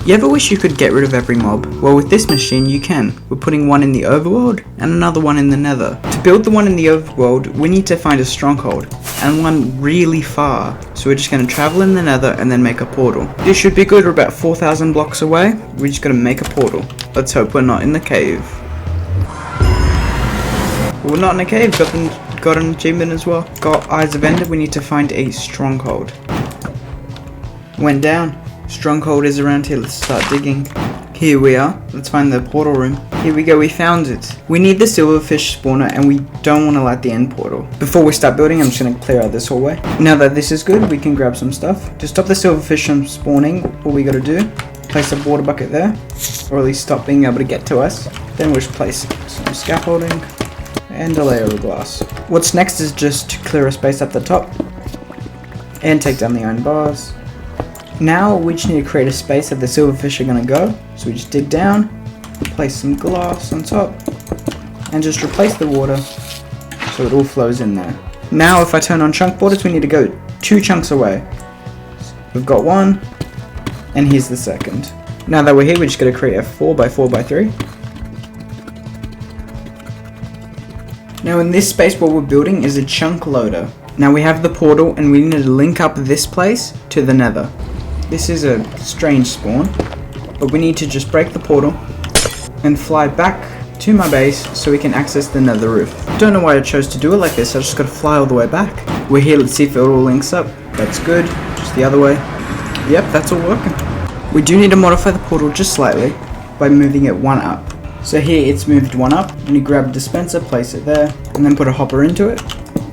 You ever wish you could get rid of every mob? Well, with this machine you can. We're putting one in the overworld and another one in the nether. To build the one in the overworld, we need to find a stronghold, and one really far. So we're just going to travel in the nether and then make a portal. This should be good. We're about 4,000 blocks away. We're just going to make a portal. Let's hope we're not in the cave. We're not in a cave. Got an achievement as well. Got Eyes of Ender. We need to find a stronghold. Went down. Stronghold is around here. Let's start digging. Here we are. Let's find the portal room. Here we go. We found it. We need the silverfish spawner, and we don't want to light the end portal. Before we start building, I'm just going to clear out this hallway. Now that this is good, we can grab some stuff. To stop the silverfish from spawning, all we got to do, place a water bucket there, or at least stop being able to get to us. Then we'll just place some scaffolding and a layer of glass. What's next is just to clear a space up the top and take down the iron bars. Now we just need to create a space that the silverfish are going to go. So we just dig down, place some glass on top, and just replace the water so it all flows in there. Now if I turn on chunk borders, we need to go 2 chunks away. We've got one, and here's the second. Now that we're here, we're just going to create a 4x4x3. Now in this space what we're building is a chunk loader. Now we have the portal and we need to link up this place to the nether. This is a strange spawn, but we need to just break the portal and fly back to my base so we can access the nether roof. Don't know why I chose to do it like this. I just gotta fly all the way back. We're here, let's see if it all links up. That's good. Just the other way. Yep, that's all working. We do need to modify the portal just slightly by moving it 1 up. So here it's moved 1 up, and you grab a dispenser, place it there, and then put a hopper into it.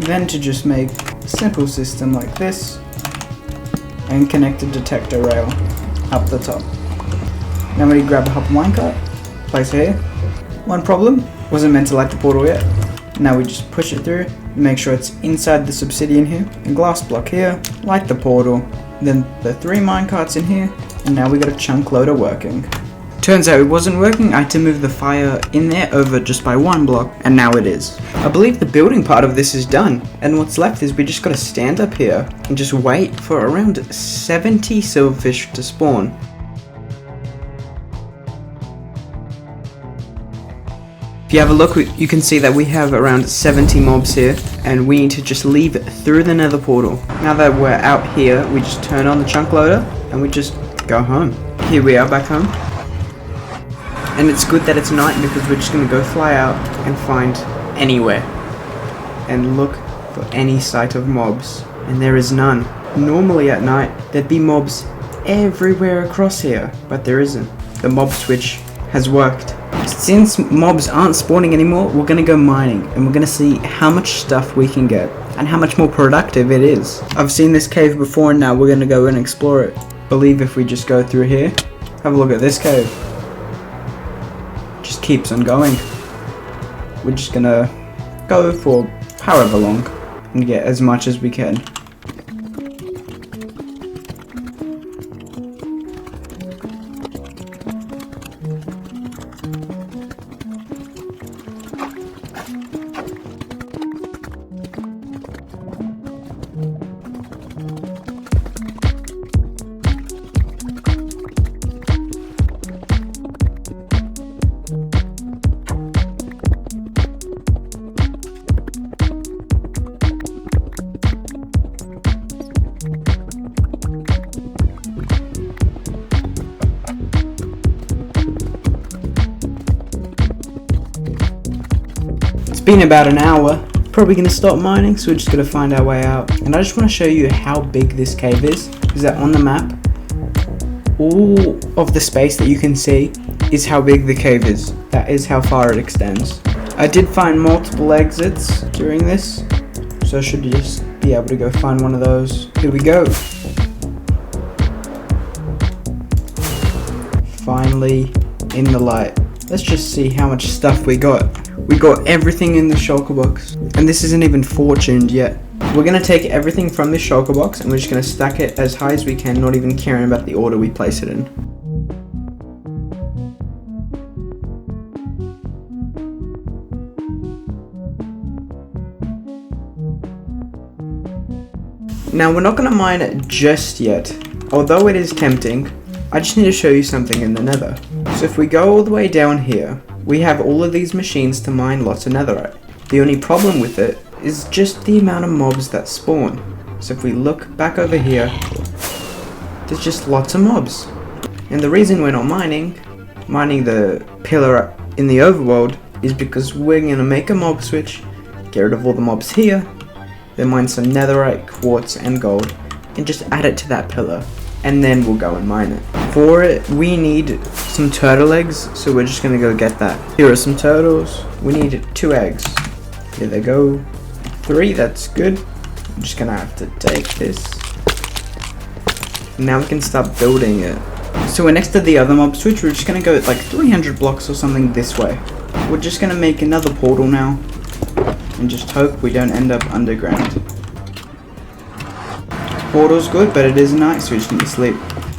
Then to just make a simple system like this, and connect a detector rail up the top. Now when you grab a hopper minecart, place it here. One problem, wasn't meant to light the portal yet. Now we just push it through, make sure it's inside this obsidian here, a glass block here, light the portal, then the 3 minecarts in here, and now we got a chunk loader working. Turns out it wasn't working. I had to move the fire in there over just by 1 block, and now it is. I believe the building part of this is done, and what's left is we just gotta stand up here and just wait for around 70 silverfish to spawn. If you have a look, you can see that we have around 70 mobs here, and we need to just leave through the nether portal. Now that we're out here, we just turn on the chunk loader, and we just go home. Here we are back home. And it's good that it's night because we're just going to go fly out and find anywhere and look for any sight of mobs, and there is none. Normally at night there'd be mobs everywhere across here, but there isn't. The mob switch has worked. Since mobs aren't spawning anymore, we're going to go mining and we're going to see how much stuff we can get and how much more productive it is. I've seen this cave before, and now we're going to go and explore it. Believe if we just go through here, have a look at this cave. Just keeps on going. We're just gonna go for however long and get as much as we can. Been about an hour, probably gonna stop mining, so we're just gonna find our way out. And I just want to show you how big this cave is that on the map, all of the space that you can see is how big the cave is. That is how far it extends. I did find multiple exits during this, so I should just be able to go find one of those. Here we go. Finally in the light. Let's just see how much stuff we got. We got everything in the shulker box, and this isn't even fortuned yet. We're going to take everything from this shulker box and we're just going to stack it as high as we can, not even caring about the order we place it in. Now we're not going to mine it just yet, although it is tempting. I just need to show you something in the nether. So if we go all the way down here, we have all of these machines to mine lots of netherite. The only problem with it is just the amount of mobs that spawn. So if we look back over here, there's just lots of mobs. And the reason we're not mining the pillar in the overworld is because we're gonna make a mob switch, get rid of all the mobs here, then mine some netherite, quartz, and gold, and just add it to that pillar, and then we'll go and mine it. For it, we need some turtle eggs, so we're just gonna go get that. Here are some turtles. We need 2 eggs. Here they go. 3, that's good. I'm just gonna have to take this. Now we can start building it. So we're next to the other mob switch. We're just gonna go like 300 blocks or something this way. We're just gonna make another portal now, and just hope we don't end up underground. Portal's good, but it is night, so we just need to sleep.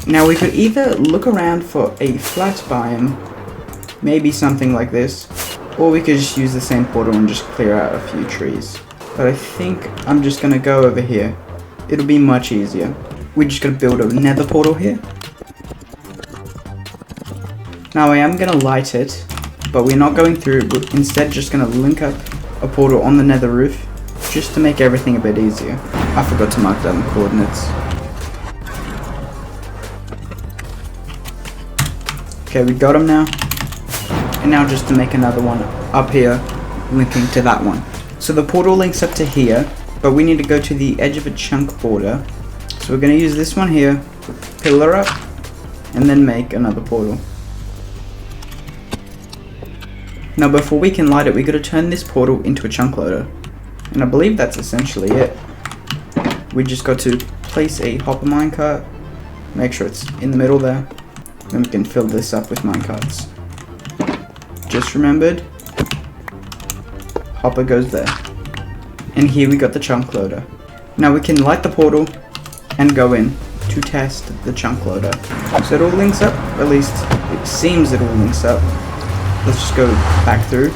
Now we could either look around for a flat biome, maybe something like this, or we could just use the same portal and just clear out a few trees. But I think I'm just gonna go over here. It'll be much easier. We're just gonna build a nether portal here. Now I am gonna light it, but we're not going through. We're instead just gonna link up a portal on the nether roof, just to make everything a bit easier. I forgot to mark down the coordinates. Okay, we got them now. And now just to make another one up here, linking to that one. So the portal links up to here, but we need to go to the edge of a chunk border. So we're going to use this one here, pillar up, and then make another portal. Now before we can light it, we got to turn this portal into a chunk loader. And I believe that's essentially it. We just got to place a hopper minecart, make sure it's in the middle there, then we can fill this up with minecarts. Just remembered, hopper goes there. And here we got the chunk loader. Now we can light the portal and go in to test the chunk loader. So it all links up, at least it seems it all links up. Let's just go back through,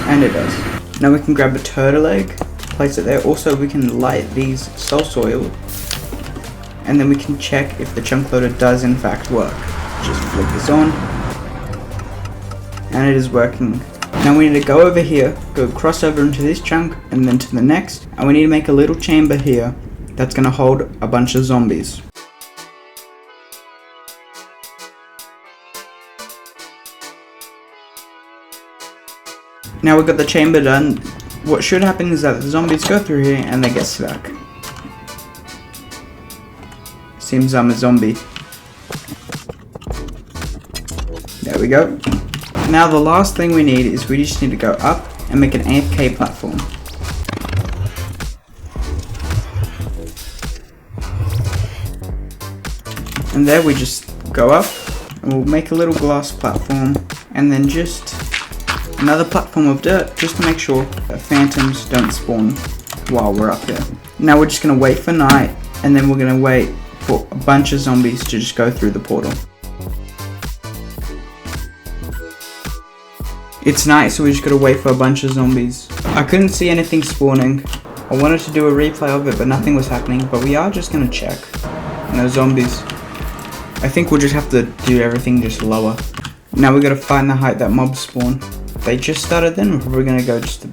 and it does. Now we can grab a turtle egg, place it there. Also we can light these soul soil, and then we can check if the chunk loader does in fact work. Just flick this on, and it is working. Now we need to go over here, go cross over into this chunk, and then to the next, and we need to make a little chamber here that's going to hold a bunch of zombies. Now we've got the chamber done. What should happen is that the zombies go through here and they get stuck. Seems I'm a zombie. There we go. Now the last thing we need is we just need to go up and make an AFK platform. And there we just go up and we'll make a little glass platform, and then just another platform of dirt, just to make sure that phantoms don't spawn while we're up here. Now we're just going to wait for night, and then we're going to wait for a bunch of zombies to just go through the portal. It's night, so we just got to wait for a bunch of zombies. I couldn't see anything spawning. I wanted to do a replay of it, but nothing was happening. But we are just going to check. No zombies. I think we'll just have to do everything just lower. Now we got to find the height that mobs spawn. They just started then, we're probably going to go just a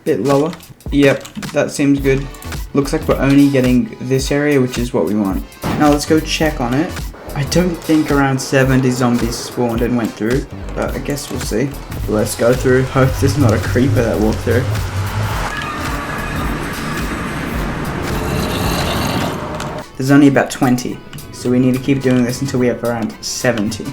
bit lower. Yep, that seems good. Looks like we're only getting this area, which is what we want. Now let's go check on it. I don't think around 70 zombies spawned and went through, but I guess we'll see. Let's go through, hope there's not a creeper that walked through. There's only about 20, so we need to keep doing this until we have around 70.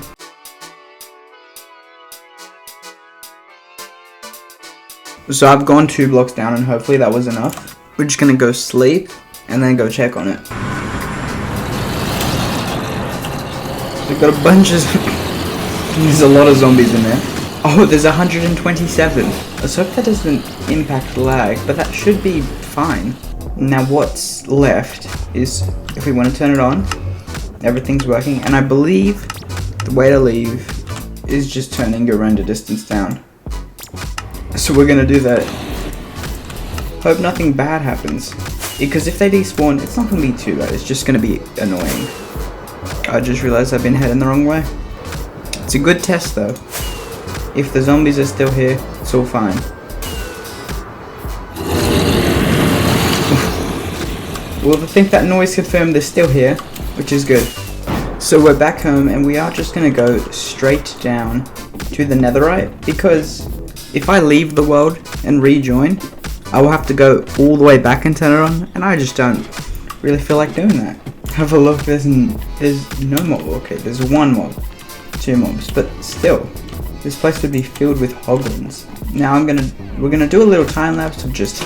So I've gone 2 blocks down, and hopefully that was enough. We're just gonna go sleep and then go check on it. We've got a bunch of there's a lot of zombies in there. Oh, there's 127. Let's hope that doesn't impact lag, but that should be fine. Now what's left is, if we want to turn it on, everything's working, and I believe the way to leave is just turning your render distance down. So we're gonna do that. Hope nothing bad happens, because if they despawn, it's not gonna be too bad. It's just gonna be annoying. I just realized I've been heading the wrong way. It's a good test though. If the zombies are still here, it's all fine. Well, I think that noise confirmed they're still here, which is good. So we're back home and we are just gonna go straight down to the netherite, because if I leave the world and rejoin, I will have to go all the way back and turn it on, and I just don't really feel like doing that. Have a look, there's no mob. Okay, there's one mob, 2 mobs, but still, this place would be filled with hoglins. Now we're gonna do a little time lapse of just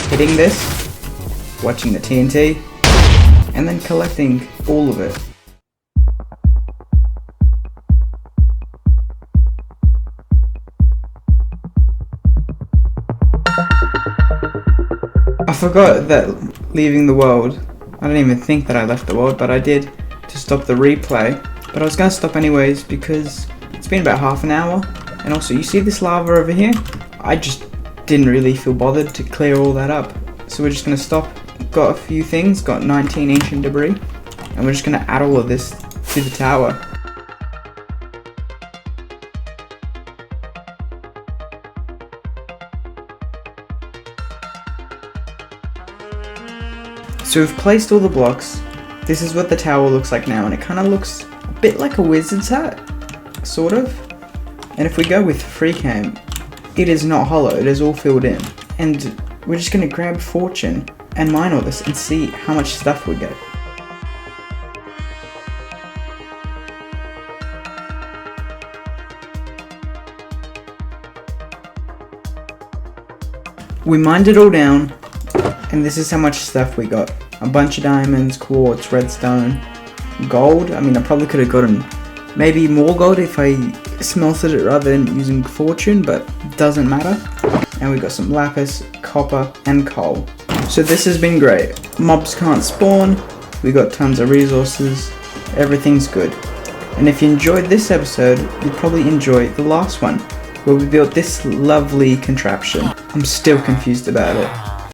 hitting this, watching the TNT, and then collecting all of it. I forgot that leaving the world, I don't even think that I left the world, but I did to stop the replay. But I was going to stop anyways because it's been about half an hour. And also, you see this lava over here? I just didn't really feel bothered to clear all that up. So we're just going to stop. Got a few things, got 19 ancient debris. And we're just going to add all of this to the tower. So we've placed all the blocks. This is what the tower looks like now, and it kind of looks a bit like a wizard's hat, sort of. And if we go with free cam, it is not hollow, it is all filled in. And we're just gonna grab fortune and mine all this and see how much stuff we get. We mined it all down, and this is how much stuff we got. A bunch of diamonds, quartz, redstone, gold. I mean, I probably could have gotten maybe more gold if I smelted it rather than using fortune, but it doesn't matter. And we got some lapis, copper, and coal. So this has been great. Mobs can't spawn, we got tons of resources, everything's good. And if you enjoyed this episode, you'd probably enjoy the last one, where we built this lovely contraption. I'm still confused about it.